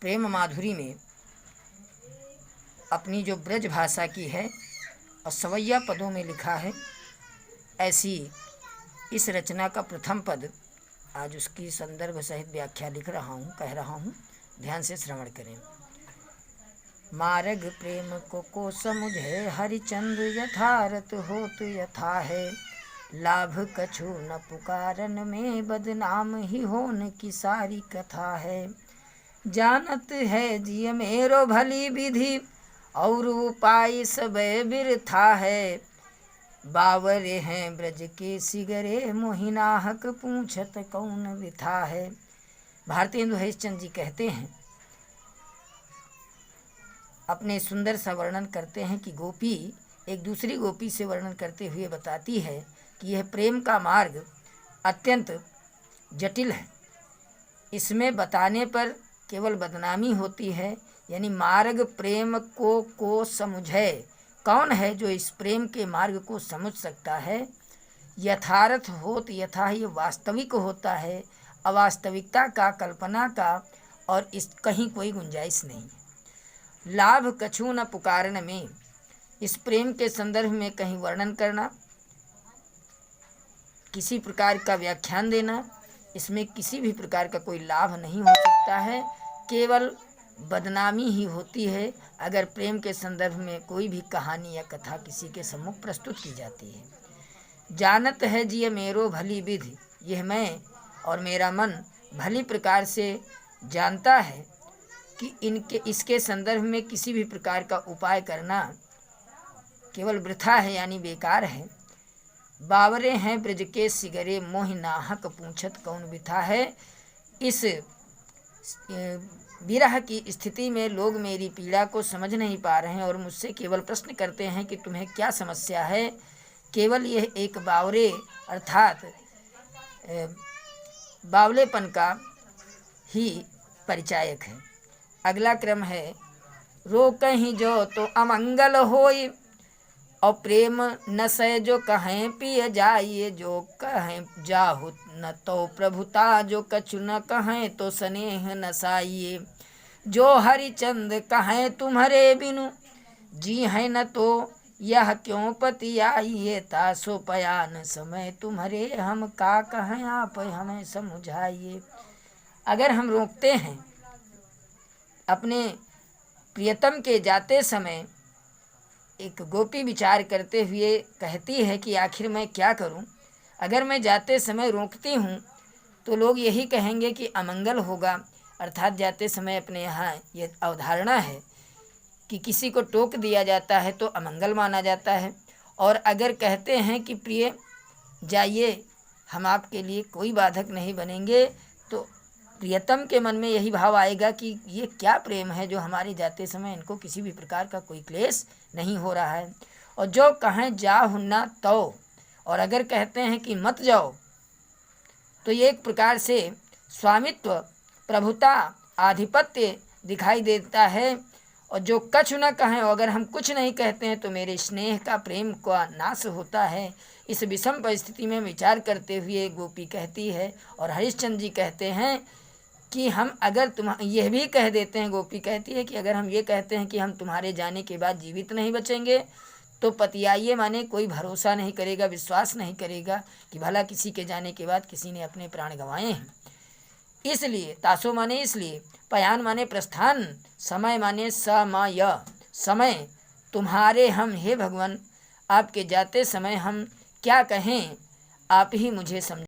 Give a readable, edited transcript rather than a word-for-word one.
प्रेम माधुरी में अपनी जो ब्रज भाषा की है और सवैया पदों में लिखा है, ऐसी इस रचना का प्रथम पद आज उसकी संदर्भ सहित व्याख्या लिख रहा हूँ, कह रहा हूँ। ध्यान से श्रवण करें। मार्ग प्रेम को समुझे हरिचंद यथारथ होत यथा है। लाभ कछु न पुकारन में बदनाम ही होन की सारी कथा है। जानत है जिय मेरो भली विधि और उपाय सब बिरथा है। बावरे हैं ब्रज के सिगरे मोहिनाहक पूछत कौन विथा है। भारतेंदु हरिश्चंद्र जी कहते हैं, अपने सुंदर सा वर्णन करते हैं कि गोपी एक दूसरी गोपी से वर्णन करते हुए बताती है कि यह प्रेम का मार्ग अत्यंत जटिल है। इसमें बताने पर केवल बदनामी होती है। यानी मार्ग प्रेम को समझे, कौन है जो इस प्रेम के मार्ग को समझ सकता है। यथार्थ होत यथा, ये वास्तविक होता है, अवास्तविकता का, कल्पना का और इस कहीं कोई गुंजाइश नहीं। लाभ कछु न पुकारन में, इस प्रेम के संदर्भ में कहीं वर्णन करना, किसी प्रकार का व्याख्यान देना, इसमें किसी भी प्रकार का कोई लाभ नहीं हो सकता है, केवल बदनामी ही होती है अगर प्रेम के संदर्भ में कोई भी कहानी या कथा किसी के सम्मुख प्रस्तुत की जाती है। जानत है जिय मेरो भली विधि, यह मैं और मेरा मन भली प्रकार से जानता है कि इसके संदर्भ में किसी भी प्रकार का उपाय करना केवल वृथा है, यानी बेकार है। बावरे हैं ब्रज के सिगरे मोहि नाहक पूछत कौन विथा है। इस विरह की स्थिति में लोग मेरी पीड़ा को समझ नहीं पा रहे हैं और मुझसे केवल प्रश्न करते हैं कि तुम्हें क्या समस्या है। केवल यह एक बावरे अर्थात बावलेपन का ही परिचायक है। अगला क्रम है, रो कहीं जो तो अमंगल होई और प्रेम नशे जो कहें पिय जाइए। जो कहें जाहु न तो प्रभुता, जो कछु न कहें तो स्नेह नसाइए। जो हरिचंद कहें तुम्हारे बिनु, जी है न तो यह क्यों पति आइए। तासो पयान समय तुम्हारे, हम का कहें आप हमें समझाइए। अगर हम रोकते हैं अपने प्रियतम के जाते समय, एक गोपी विचार करते हुए कहती है कि आखिर मैं क्या करूं। अगर मैं जाते समय रोकती हूं तो लोग यही कहेंगे कि अमंगल होगा। अर्थात जाते समय अपने यहाँ ये अवधारणा है कि किसी को टोक दिया जाता है तो अमंगल माना जाता है। और अगर कहते हैं कि प्रिय जाइए, हम आपके लिए कोई बाधक नहीं बनेंगे, तो प्रियतम के मन में यही भाव आएगा कि ये क्या प्रेम है जो हमारे जाते समय इनको किसी भी प्रकार का कोई क्लेश नहीं हो रहा है। और जो कहें जाहु ना तो, और अगर कहते हैं कि मत जाओ, तो ये एक प्रकार से स्वामित्व, प्रभुता, आधिपत्य दिखाई देता है। और जो कछु न कहें, अगर हम कुछ नहीं कहते हैं तो मेरे स्नेह का, प्रेम का नाश होता है। इस विषम परिस्थिति में विचार करते हुए गोपी कहती है, और हरिश्चंद्र जी कहते हैं कि हम अगर यह भी कह देते हैं, गोपी कहती है कि अगर हम ये कहते हैं कि हम तुम्हारे जाने के बाद जीवित नहीं बचेंगे तो पतियाइए, माने कोई भरोसा नहीं करेगा, विश्वास नहीं करेगा कि भला किसी के जाने के बाद किसी ने अपने प्राण गंवाए हैं। इसलिए तासो माने इसलिए, पयान माने प्रस्थान, समय माने समय, समय तुम्हारे हम, हे भगवान आपके जाते समय हम क्या कहें, आप ही मुझे समझ